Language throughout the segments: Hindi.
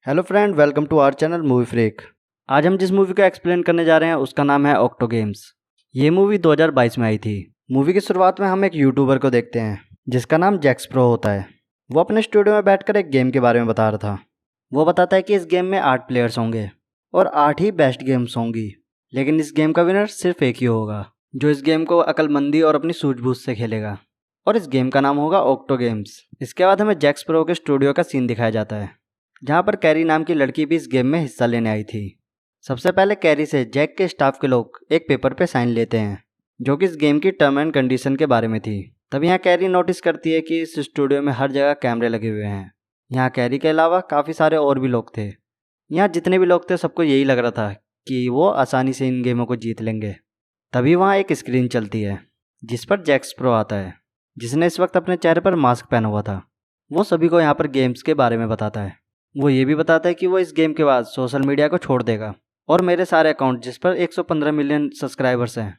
Hello friend, welcome to our channel movie freak. आज हम जिस मूवी को एक्सप्लेन करने जा रहे हैं उसका नाम है ऑक्टो गेम्स। ये मूवी 2022 में आई थी। मूवी की शुरुआत में हम एक यूट्यूबर को देखते हैं जिसका नाम जैक्स प्रो होता है। वो अपने स्टूडियो में बैठकर एक गेम के बारे में बता रहा था। वो बताता है कि इस गेम में 8 प्लेयर्स होंगे और 8 ही बेस्ट गेम्स होंगी, लेकिन इस गेम का विनर सिर्फ एक ही होगा जो इस गेम को अक्लमंदी और अपनी सूझबूझ से खेलेगा, और इस गेम का नाम होगा ऑक्टो गेम्स। इसके बाद हमें जैक्स प्रो के स्टूडियो का सीन दिखाया जाता है जहाँ पर कैरी नाम की लड़की भी इस गेम में हिस्सा लेने आई थी। सबसे पहले कैरी से जैक के स्टाफ के लोग एक पेपर पे साइन लेते हैं जो कि इस गेम की टर्म एंड कंडीशन के बारे में थी। तब यहाँ कैरी नोटिस करती है कि इस स्टूडियो में हर जगह कैमरे लगे हुए हैं। यहाँ कैरी के अलावा काफ़ी सारे और भी लोग थे। यहाँ जितने भी लोग थे सबको यही लग रहा था कि वो आसानी से इन गेमों को जीत लेंगे। तभी वहाँ एक स्क्रीन चलती है जिस पर जैक्स प्रो आता है, जिसने इस वक्त अपने चेहरे पर मास्क पहना हुआ था। वो सभी को यहाँ पर गेम्स के बारे में बताता है। वो ये भी बताता है कि वो इस गेम के बाद सोशल मीडिया को छोड़ देगा और मेरे सारे अकाउंट जिस पर 115 मिलियन सब्सक्राइबर्स हैं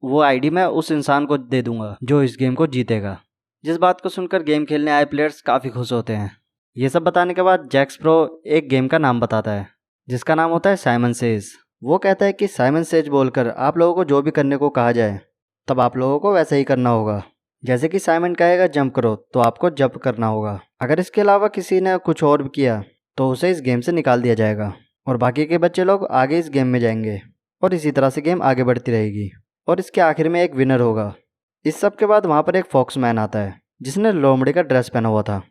वो आईडी मैं उस इंसान को दे दूंगा जो इस गेम को जीतेगा। जिस बात को सुनकर गेम खेलने आए प्लेयर्स काफ़ी खुश होते हैं। ये सब बताने के बाद जैक्स प्रो एक गेम का नाम बताता है जिसका नाम होता है साइमन सेज। वो कहता है कि साइमन सेज बोलकर आप लोगों को जो भी करने को कहा जाए तब आप लोगों को वैसा ही करना होगा। जैसे कि साइमन कहेगा जंप करो तो आपको जंप करना होगा। अगर इसके अलावा किसी ने कुछ और भी किया तो उसे इस गेम से निकाल दिया जाएगा और बाकी के बच्चे लोग आगे इस गेम में जाएंगे और इसी तरह से गेम आगे बढ़ती रहेगी और इसके आखिर में एक विनर होगा। इस सब के बाद वहाँ पर एक फॉक्समैन आता है जिसने लोमड़ी का ड्रेस पहना हुआ था।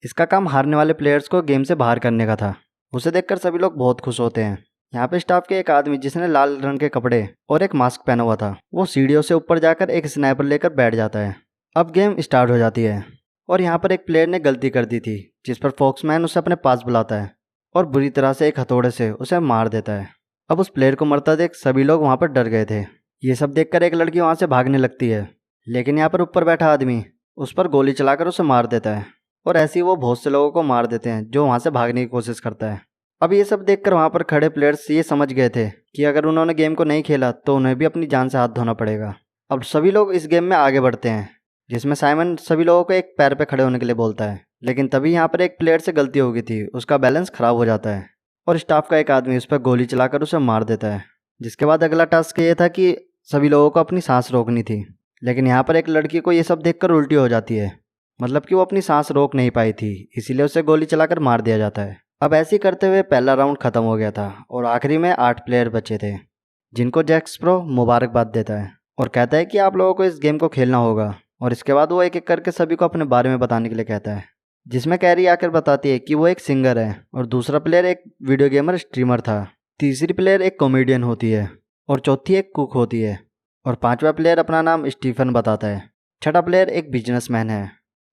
इसका काम हारने वाले प्लेयर्स को गेम से बाहर करने का था। उसे देखकर सभी लोग बहुत खुश होते हैं। यहाँ पे स्टाफ के एक आदमी जिसने लाल रंग के कपड़े और एक मास्क पहना हुआ था वो सीढ़ियों से ऊपर जाकर एक स्नाइपर लेकर बैठ जाता है। अब गेम स्टार्ट हो जाती है और यहाँ पर एक प्लेयर ने गलती कर दी थी जिस पर फॉक्समैन उसे अपने पास बुलाता है और बुरी तरह से एक हथौड़े से उसे मार देता है। अब उस प्लेयर को मरता देख सभी लोग वहाँ पर डर गए थे। ये सब देखकर एक लड़की वहाँ से भागने लगती है, लेकिन यहाँ पर ऊपर बैठा आदमी उस पर गोली चलाकर उसे मार देता है और ऐसे ही वो बहुत से लोगों को मार देते हैं जो वहाँ से भागने की कोशिश करता है। अब ये सब देखकर वहाँ पर खड़े प्लेयर्स ये समझ गए थे कि अगर उन्होंने गेम को नहीं खेला तो उन्हें भी अपनी जान से हाथ धोना पड़ेगा। अब सभी लोग इस गेम में आगे बढ़ते हैं जिसमें साइमन सभी लोगों को एक पैर पे खड़े होने के लिए बोलता है, लेकिन तभी यहाँ पर एक प्लेयर से गलती हो गई थी। उसका बैलेंस खराब हो जाता है और स्टाफ का एक आदमी उस पर गोली चलाकर उसे मार देता है। जिसके बाद अगला टास्क ये था कि सभी लोगों को अपनी सांस रोकनी थी, लेकिन यहाँ पर एक लड़की को ये सब देखकर उल्टी हो जाती है, मतलब कि वो अपनी सांस रोक नहीं पाई थी, इसीलिए उसे गोली चलाकर मार दिया जाता है। अब ऐसे ही करते हुए पहला राउंड खत्म हो गया था और आखिरी में 8 प्लेयर बचे थे जिनको जैक्स प्रो मुबारकबाद देता है और कहता है कि आप लोगों को इस गेम को खेलना होगा। और इसके बाद वो एक एक करके सभी को अपने बारे में बताने के लिए कहता है, जिसमें कैरी आकर बताती है कि वो एक सिंगर है और दूसरा प्लेयर एक वीडियो गेमर स्ट्रीमर था, तीसरी प्लेयर एक कॉमेडियन होती है और चौथी एक कुक होती है और पांचवा प्लेयर अपना नाम स्टीफन बताता है। छठा प्लेयर एक बिजनेसमैन है,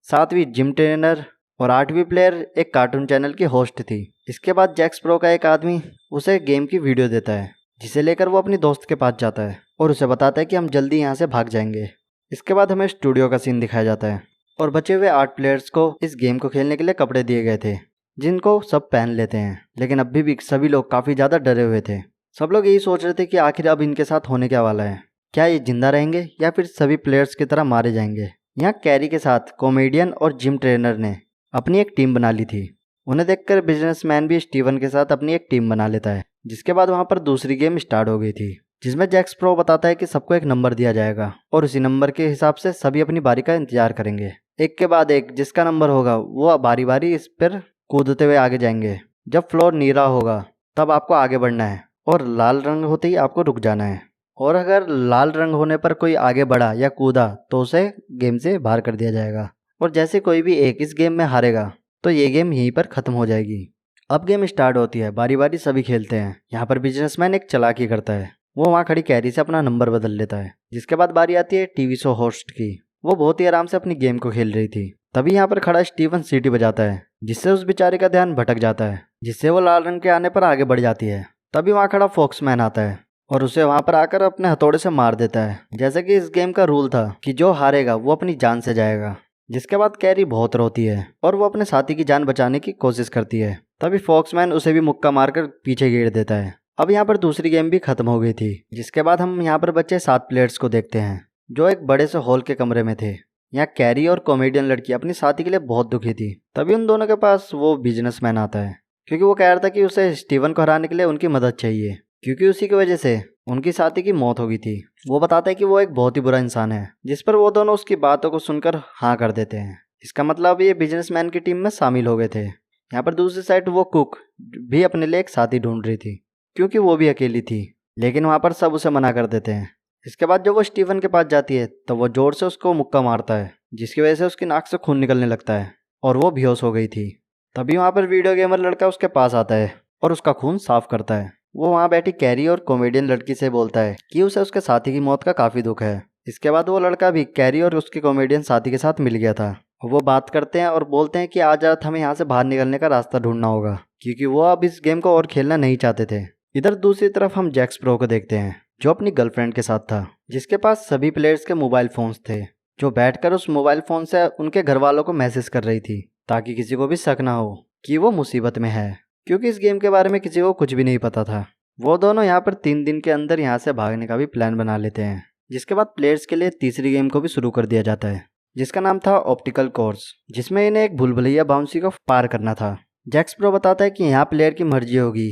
सातवीं जिम ट्रेनर और आठवीं प्लेयर एक कार्टून चैनल की होस्ट थी। इसके बाद जैक्स प्रो का एक आदमी उसे गेम की वीडियो देता है जिसे लेकर वो अपनी दोस्त के पास जाता है और उसे बताता है कि हम जल्दी यहाँ से भाग जाएंगे। इसके बाद हमें स्टूडियो का सीन दिखाया जाता है और बचे हुए 8 प्लेयर्स को इस गेम को खेलने के लिए कपड़े दिए गए थे जिनको सब पहन लेते हैं, लेकिन अभी भी सभी लोग काफ़ी ज़्यादा डरे हुए थे। सब लोग यही सोच रहे थे कि आखिर अब इनके साथ होने क्या वाला है, क्या ये जिंदा रहेंगे या फिर सभी प्लेयर्स की तरह मारे जाएंगे। यहाँ कैरी के साथ कॉमेडियन और जिम ट्रेनर ने अपनी एक टीम बना ली थी। उन्हें देखकर बिजनेसमैन भी स्टीवन के साथ अपनी एक टीम बना लेता है। जिसके बाद वहाँ पर दूसरी गेम स्टार्ट हो गई थी जिसमें जैक्स प्रो बताता है कि सबको एक नंबर दिया जाएगा और उसी नंबर के हिसाब से सभी अपनी बारी का इंतजार करेंगे। एक के बाद एक जिसका नंबर होगा वो बारी बारी इस पर कूदते हुए आगे जाएंगे। जब फ्लोर नीला होगा तब आपको आगे बढ़ना है और लाल रंग होते ही आपको रुक जाना है, और अगर लाल रंग होने पर कोई आगे बढ़ा या कूदा तो उसे गेम से बाहर कर दिया जाएगा। और जैसे कोई भी एक इस गेम में हारेगा तो ये गेम यहीं पर ख़त्म हो जाएगी। अब गेम स्टार्ट होती है, बारी बारी सभी खेलते हैं। यहाँ पर बिजनेसमैन एक चालाकी करता है, वो वहाँ खड़ी कैरी से अपना नंबर बदल लेता है। जिसके बाद बारी आती है टीवी शो होस्ट की। वो बहुत ही आराम से अपनी गेम को खेल रही थी। तभी यहाँ पर खड़ा स्टीवन सीटी बजाता है जिससे उस बेचारे का ध्यान भटक जाता है, जिससे वो लाल रंग के आने पर आगे बढ़ जाती है। तभी वहाँ खड़ा फॉक्समैन आता है और उसे वहाँ पर आकर अपने हथौड़े से मार देता है, जैसे कि इस गेम का रूल था कि जो हारेगा वो अपनी जान से जाएगा। जिसके बाद कैरी बहुत रोती है और वो अपने साथी की जान बचाने की कोशिश करती है। तभी फॉक्समैन उसे भी मुक्का मारकर पीछे गिर देता है। अब यहाँ पर दूसरी गेम भी खत्म हो गई थी। जिसके बाद हम यहाँ पर बचे 7 प्लेयर्स को देखते हैं जो एक बड़े से हॉल के कमरे में थे। यहाँ कैरी और कॉमेडियन लड़की अपनी साथी के लिए बहुत दुखी थी। तभी उन दोनों के पास वो बिजनेसमैन आता है क्योंकि वो कह रहा था कि उसे स्टीवन को हराने के लिए उनकी मदद चाहिए, क्योंकि उसी की वजह से उनकी साथी की मौत हो गई थी। वो बताता है कि वो एक बहुत ही बुरा इंसान है, जिस पर वो दोनों उसकी बातों को सुनकर हाँ कर देते हैं। इसका मतलब ये बिजनेसमैन की टीम में शामिल हो गए थे। यहाँ पर दूसरी साइड वो कुक भी अपने लिए एक साथी ढूंढ रही थी, क्योंकि वो भी अकेली थी, लेकिन वहाँ पर सब उसे मना कर देते हैं। इसके बाद जब वो स्टीवन के पास जाती है तो वो जोर से उसको मुक्का मारता है, जिसकी वजह से उसकी नाक से खून निकलने लगता है और वो बेहोश हो गई थी। तभी वहाँ पर वीडियो गेमर लड़का उसके पास आता है और उसका खून साफ करता है। वो वहाँ बैठी कैरी और कॉमेडियन लड़की से बोलता है कि उसे उसके साथी की मौत का काफ़ी दुख है। इसके बाद वो लड़का भी कैरी और उसके कॉमेडियन साथी के साथ मिल गया था। वो बात करते हैं और बोलते हैं कि आज रात हमें यहाँ से बाहर निकलने का रास्ता ढूंढना होगा, क्योंकि वो अब इस गेम को और खेलना नहीं चाहते थे। इधर दूसरी तरफ हम जैक स्प्रो को देखते हैं, जो अपनी गर्लफ्रेंड के साथ था, जिसके पास सभी प्लेयर्स के मोबाइल फोन्स थे, जो बैठकर उस मोबाइल फोन से उनके घर वालों को मैसेज कर रही थी, ताकि किसी को भी शक ना हो कि वो मुसीबत में है, क्योंकि इस गेम के बारे में किसी को कुछ भी नहीं पता था। वो दोनों यहाँ पर 3 दिन के अंदर यहाँ से भागने का भी प्लान बना लेते हैं, जिसके बाद प्लेयर्स के लिए तीसरी गेम को भी शुरू कर दिया जाता है, जिसका नाम था ऑप्टिकल कोर्स, जिसमें इन्हें एक भूलभुलैया बाउंसी को पार करना था। जैक स्प्रो बताता है कि यहाँ प्लेयर की मर्जी होगी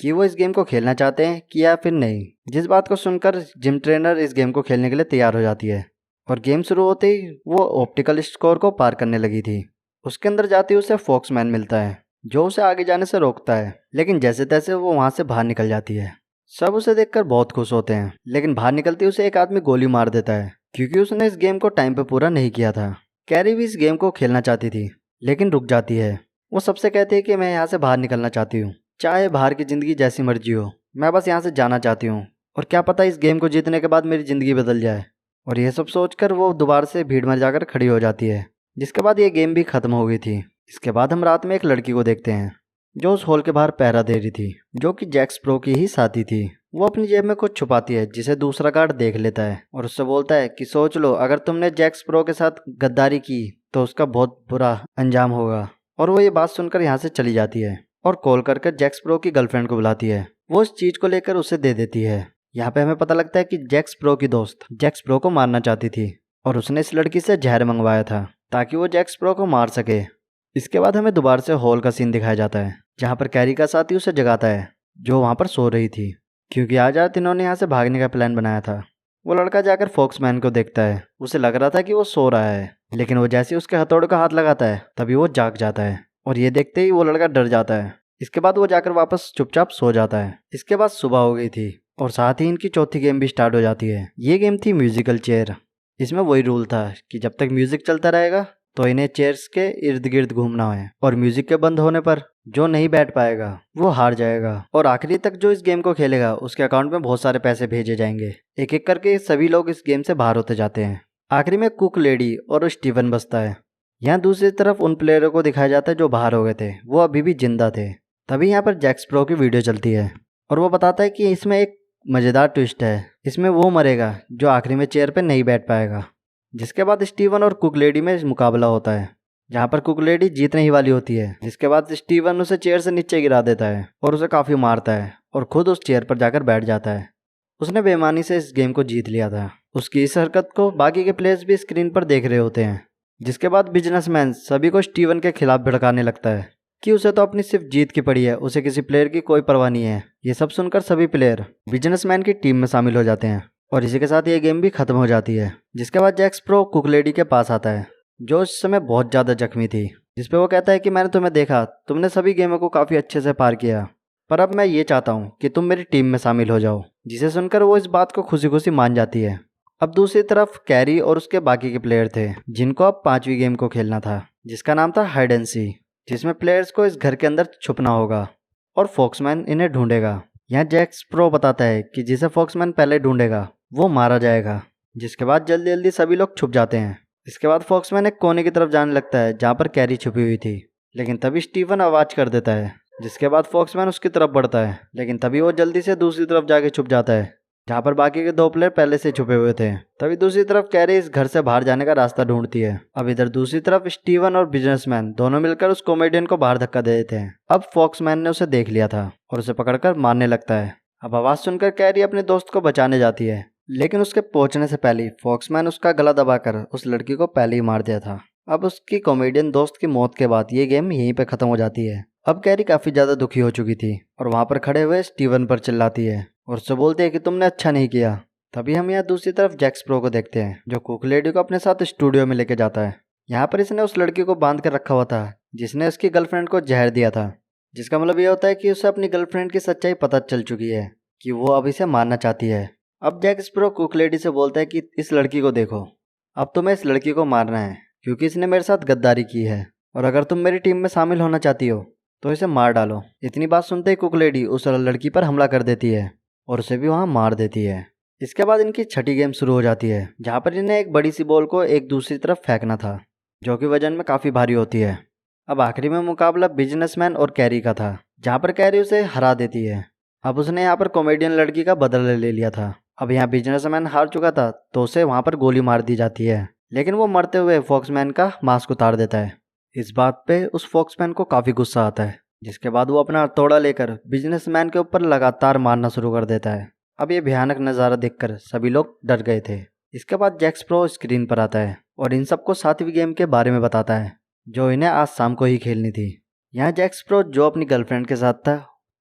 कि वो इस गेम को खेलना चाहते हैं कि या फिर नहीं, जिस बात को सुनकर जिम ट्रेनर इस गेम को खेलने के लिए तैयार हो जाती है और गेम शुरू होते ही वो ऑप्टिकल स्कोर को पार करने लगी थी। उसके अंदर जाते ही उसे फॉक्समैन मिलता है, जो उसे आगे जाने से रोकता है, लेकिन जैसे तैसे वो वहाँ से बाहर निकल जाती है। सब उसे देखकर बहुत खुश होते हैं, लेकिन बाहर निकलते ही उसे एक आदमी गोली मार देता है, क्योंकि उसने इस गेम को टाइम पे पूरा नहीं किया था। कैरी भी इस गेम को खेलना चाहती थी, लेकिन रुक जाती है। वो सबसे कहती है कि मैं यहाँ से बाहर निकलना चाहती हूँ, चाहे बाहर की ज़िंदगी जैसी मर्जी हो, मैं बस यहाँ से जाना चाहती हूँ, और क्या पता इस गेम को जीतने के बाद मेरी ज़िंदगी बदल जाए। और यह सब सोचकर वो दोबारा से भीड़ में जाकर खड़ी हो जाती है, जिसके बाद ये गेम भी ख़त्म हो गई थी। इसके बाद हम रात में एक लड़की को देखते हैं, जो उस हॉल के बाहर पहरा दे रही थी, जो कि जैक स्प्रो की ही साथी थी। वो अपनी जेब में कुछ छुपाती है, जिसे दूसरा गार्ड देख लेता है और उससे बोलता है कि सोच लो, अगर तुमने जैक स्प्रो के साथ गद्दारी की तो उसका बहुत बुरा अंजाम होगा। और वो ये बात सुनकर यहाँ से चली जाती है और कॉल करके जैक स्प्रो की गर्लफ्रेंड को बुलाती है। वो इस चीज़ को लेकर उसे दे देती है। यहाँ पे हमें पता लगता है कि जैक स्प्रो की दोस्त जैक स्प्रो को मारना चाहती थी और उसने इस लड़की से जहर मंगवाया था ताकि वो जैक स्प्रो को मार सके। इसके बाद हमें दोबारा से हॉल का सीन दिखाया जाता है, जहाँ पर कैरी का साथी उसे जगाता है, जो वहाँ पर सो रही थी, क्योंकि आज रात इन्होंने यहाँ से भागने का प्लान बनाया था। वो लड़का जाकर फॉक्समैन को देखता है। उसे लग रहा था कि वो सो रहा है, लेकिन वो जैसे ही उसके हथौड़े का हाथ लगाता है तभी वो जाग जाता है और ये देखते ही वो लड़का डर जाता है। इसके बाद वो जाकर वापस चुपचाप सो जाता है। इसके बाद सुबह हो गई थी और साथ ही इनकी चौथी गेम भी स्टार्ट हो जाती है। ये गेम थी म्यूजिकल चेयर। इसमें वही रूल था कि जब तक म्यूजिक चलता रहेगा तो इन्हें चेयर्स के इर्द गिर्द घूमना है, और म्यूजिक के बंद होने पर जो नहीं बैठ पाएगा वो हार जाएगा, और आखिरी तक जो इस गेम को खेलेगा उसके अकाउंट में बहुत सारे पैसे भेजे जाएंगे। एक एक करके सभी लोग इस गेम से बाहर होते जाते हैं। आखिरी में कुक लेडी और स्टीवन बचता है। यहाँ दूसरी तरफ उन प्लेयरों को दिखाया जाता है जो बाहर हो गए थे, वो अभी भी जिंदा थे। तभी यहाँ पर जैक स्प्रो की वीडियो चलती है और वो बताता है कि इसमें एक मज़ेदार ट्विस्ट है। इसमें वो मरेगा जो आखिरी में चेयर पर नहीं बैठ पाएगा। जिसके बाद स्टीवन और कुक लेडी में मुकाबला होता है, जहाँ पर कुक लेडी जीतने ही वाली होती है। जिसके बाद स्टीवन उसे चेयर से नीचे गिरा देता है और उसे काफ़ी मारता है और खुद उस चेयर पर जाकर बैठ जाता है। उसने बेईमानी से इस गेम को जीत लिया था। उसकी इस हरकत को बाकी के प्लेयर्स भी स्क्रीन पर देख रहे होते हैं। जिसके बाद बिजनेसमैन सभी को स्टीवन के खिलाफ भड़काने लगता है कि उसे तो अपनी सिर्फ जीत की पड़ी है, उसे किसी प्लेयर की कोई परवाह नहीं है। ये सब सुनकर सभी प्लेयर बिजनेसमैन की टीम में शामिल हो जाते हैं और इसी के साथ ये गेम भी खत्म हो जाती है। जिसके बाद जैक स्प्रो कुक लेडी के पास आता है, जो इस समय बहुत ज़्यादा जख्मी थी। जिसपे वो कहता है कि मैंने तुम्हें देखा, तुमने सभी गेमों को काफ़ी अच्छे से पार किया, पर अब मैं ये चाहता हूँ कि तुम मेरी टीम में शामिल हो जाओ। जिसे सुनकर वो इस बात को खुशी खुशी मान जाती है। अब दूसरी तरफ कैरी और उसके बाकी के प्लेयर थे, जिनको अब 5वीं गेम को खेलना था, जिसका नाम था हाइड एंड सी, जिसमें प्लेयर्स को इस घर के अंदर छुपना होगा और फॉक्समैन इन्हें ढूंढेगा। यहाँ जैक स्प्रो बताता है कि जिसे फॉक्समैन पहले ढूंढेगा वो मारा जाएगा। जिसके बाद जल्दी जल्दी सभी लोग छुप जाते हैं। इसके बाद फॉक्समैन एक कोने की तरफ जाने लगता है जहाँ पर कैरी छुपी हुई थी, लेकिन तभी स्टीवन आवाज़ कर देता है। जिसके बाद फॉक्समैन उसकी तरफ बढ़ता है, लेकिन तभी वो जल्दी से दूसरी तरफ जाके छुप जाता है जहाँ पर बाकी के 2 प्लेयर पहले से छुपे हुए थे। तभी दूसरी तरफ कैरी इस घर से बाहर जाने का रास्ता ढूंढती है। अब इधर दूसरी तरफ स्टीवन और बिजनेसमैन दोनों मिलकर उस कॉमेडियन को बाहर धक्का दे देते हैं। अब फॉक्समैन ने उसे देख लिया था और उसे पकड़कर मारने लगता है। अब आवाज़ सुनकर कैरी अपने दोस्त को बचाने जाती है, लेकिन उसके पहुंचने से पहले फॉक्समैन उसका गला दबाकर उस लड़की को पहले ही मार दिया था। अब उसकी कॉमेडियन दोस्त की मौत के बाद ये गेम यहीं पे खत्म हो जाती है। अब कैरी काफी ज्यादा दुखी हो चुकी थी और वहां पर खड़े हुए स्टीवन पर चिल्लाती है और उससे बोलते हैं कि तुमने अच्छा नहीं किया। तभी हम यहाँ दूसरी तरफ जैक स्प्रो को देखते हैं जो कुक लेडी को अपने साथ स्टूडियो में लेके जाता है। यहाँ पर इसने उस लड़की को बांध कर रखा हुआ था जिसने उसकी गर्लफ्रेंड को जहर दिया था, जिसका मतलब ये होता है कि उसे अपनी गर्लफ्रेंड की सच्चाई पता चल चुकी है कि वो अब इसे मारना चाहती है। अब जैक स्प्रो कुक लेडी से बोलता है कि इस लड़की को देखो, अब तुम्हें इस लड़की को मारना है क्योंकि इसने मेरे साथ गद्दारी की है और अगर तुम मेरी टीम में शामिल होना चाहती हो तो इसे मार डालो। इतनी बात सुनते ही कुक लेडी उस लड़की पर हमला कर देती है और उसे भी वहाँ मार देती है। इसके बाद इनकी छठी गेम शुरू हो जाती है जहाँ पर इन्हें एक बड़ी सी बॉल को एक दूसरी तरफ फेंकना था जो कि वजन में काफ़ी भारी होती है। अब आखिरी में मुकाबला बिजनेसमैन और कैरी का था जहाँ पर कैरी उसे हरा देती है। अब उसने यहाँ पर कॉमेडियन लड़की का बदला ले लिया था। अब यहाँ बिजनेसमैन हार चुका था तो उसे वहाँ पर गोली मार दी जाती है, लेकिन वो मरते हुए फॉक्समैन का मास्क उतार देता है। इस बात पे उस फॉक्समैन को काफ़ी गुस्सा आता है, जिसके बाद वो अपना हथौड़ा लेकर बिजनेसमैन के ऊपर लगातार मारना शुरू कर देता है। अब ये भयानक नज़ारा देखकर सभी लोग डर गए थे। इसके बाद जैक स्प्रो स्क्रीन पर आता है और इन सबको 7वीं गेम के बारे में बताता है जो इन्हें आज शाम को ही खेलनी थी। यहाँ जैक स्प्रो जो अपनी गर्लफ्रेंड के साथ था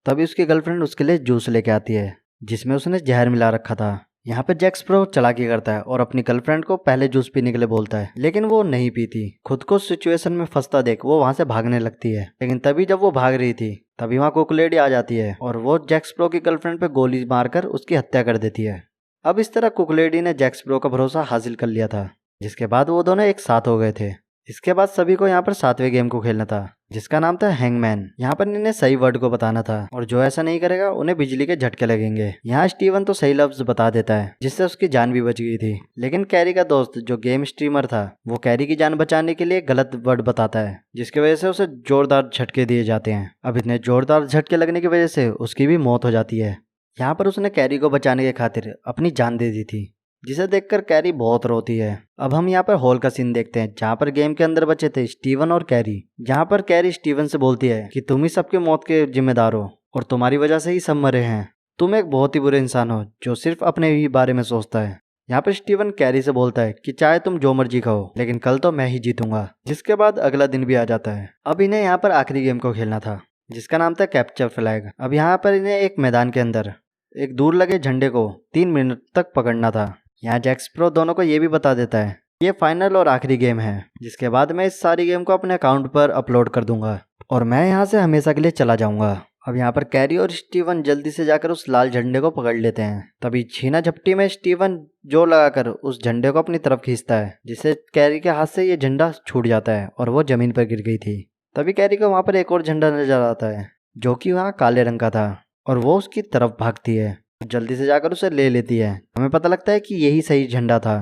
तभी उसकी गर्लफ्रेंड उसके लिए जूस लेके आती है जिसमें उसने जहर मिला रखा था। यहाँ पे जैक स्प्रो चालाकी करता है और अपनी गर्लफ्रेंड को पहले जूस पीने के लिए बोलता है, लेकिन वो नहीं पीती। खुद को सिचुएशन में फंसता देख वो वहाँ से भागने लगती है, लेकिन तभी जब वो भाग रही थी तभी वहाँ कुक लेडी आ जाती है और वो जैक स्प्रो की गर्लफ्रेंड पे गोली मारकर उसकी हत्या कर देती है। अब इस तरह कुक लेडी ने जैक स्प्रो का भरोसा हासिल कर लिया था, जिसके बाद वो दोनों एक साथ हो गए थे। इसके बाद सभी को यहाँ पर 7वें गेम को खेलना था जिसका नाम था हैंगमैन। यहाँ पर इन्हें सही वर्ड को बताना था और जो ऐसा नहीं करेगा उन्हें बिजली के झटके लगेंगे। यहाँ स्टीवन तो सही लफ्ज बता देता है जिससे उसकी जान भी बच गई थी, लेकिन कैरी का दोस्त जो गेम स्ट्रीमर था वो कैरी की जान बचाने के लिए गलत वर्ड बताता है जिसकी वजह से उसे जोरदार झटके दिए जाते हैं। अब इतने जोरदार झटके लगने की वजह से उसकी भी मौत हो जाती है। यहाँ पर उसने कैरी को बचाने के खातिर अपनी जान दे दी थी, जिसे देखकर कैरी बहुत रोती है। अब हम यहाँ पर हॉल का सीन देखते हैं जहाँ पर गेम के अंदर बचे थे स्टीवन और कैरी, जहाँ पर कैरी स्टीवन से बोलती है कि तुम ही सबके मौत के जिम्मेदार हो और तुम्हारी वजह से ही सब मरे हैं। तुम एक बहुत ही बुरे इंसान हो जो सिर्फ अपने ही बारे में सोचता है। यहाँ पर स्टीवन कैरी से बोलता है कि चाहे तुम जो मर्जी कहो लेकिन कल तो मैं ही जीतूंगा। जिसके बाद अगला दिन भी आ जाता है। अब इन्हें यहाँ पर आखिरी गेम को खेलना था जिसका नाम था कैप्चर फ्लैग। अब यहाँ पर इन्हें एक मैदान के अंदर एक दूर लगे झंडे को 3 मिनट तक पकड़ना था। यहाँ जैक स्प्रो दोनों को ये भी बता देता है ये फाइनल और आखिरी गेम है, जिसके बाद मैं इस सारी गेम को अपने अकाउंट पर अपलोड कर दूंगा और मैं यहाँ से हमेशा के लिए चला जाऊंगा। अब यहाँ पर कैरी और स्टीवन जल्दी से जाकर उस लाल झंडे को पकड़ लेते हैं। तभी छीना झपटी में स्टीवन जोर लगाकर उस झंडे को अपनी तरफ खींचता है, जिससे कैरी के हाथ से ये झंडा छूट जाता है और वो जमीन पर गिर गई थी। तभी कैरी को वहाँ पर एक और झंडा नजर आता है जो कि वहाँ काले रंग का था और वो उसकी तरफ भागती है, जल्दी से जाकर उसे ले लेती है। हमें पता लगता है कि यही सही झंडा था।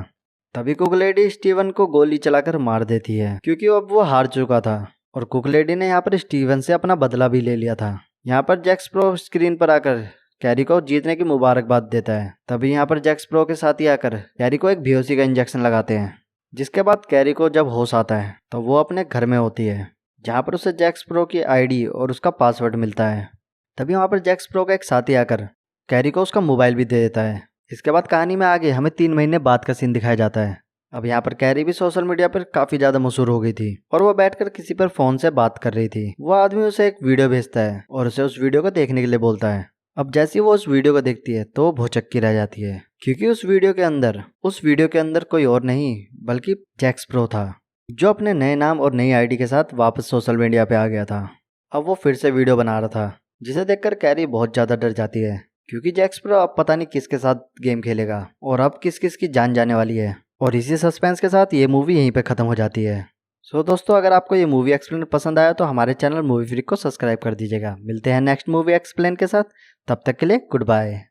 तभी कुक लेडी स्टीवन को गोली चलाकर मार देती है क्योंकि अब वो हार चुका था और कुक लेडी ने यहाँ पर स्टीवन से अपना बदला भी ले लिया था। यहाँ पर जैक स्प्रो स्क्रीन पर आकर कैरी को जीतने की मुबारकबाद देता है। तभी यहाँ पर जैक स्प्रो के साथी आकर कैरी को एक बेहोशी का इंजेक्शन लगाते हैं, जिसके बाद कैरी को जब होश आता है तो वो अपने घर में होती है जहाँ पर उसे जैक स्प्रो की आईडी और उसका पासवर्ड मिलता है। तभी वहाँ पर जैक स्प्रो का एक साथी आकर कैरी को उसका मोबाइल भी दे देता है। इसके बाद कहानी में आगे हमें 3 महीने बाद का सीन दिखाया जाता है। अब यहाँ पर कैरी भी सोशल मीडिया पर काफ़ी ज़्यादा मशहूर हो गई थी और वो बैठकर किसी पर फ़ोन से बात कर रही थी। वो आदमी उसे एक वीडियो भेजता है और उसे उस वीडियो को देखने के लिए बोलता है। अब जैसे ही वो उस वीडियो को देखती है तो वो भौचक्की रह जाती है क्योंकि उस वीडियो के अंदर कोई और नहीं बल्कि जैक स्प्रो था, जो अपने नए नाम और नई आईडी के साथ वापस सोशल मीडिया पे आ गया था। अब वो फिर से वीडियो बना रहा था, जिसे देखकर कैरी बहुत ज़्यादा डर जाती है क्योंकि जैक स्प्रो अब पता नहीं किसके साथ गेम खेलेगा और अब किस किस की जान जाने वाली है। और इसी सस्पेंस के साथ ये मूवी यहीं पे ख़त्म हो जाती है। सो दोस्तों, अगर आपको ये मूवी एक्सप्लेन पसंद आया तो हमारे चैनल मूवी फ्रीक को सब्सक्राइब कर दीजिएगा। मिलते हैं नेक्स्ट मूवी एक्सप्लेन के साथ, तब तक के लिए गुड बाय।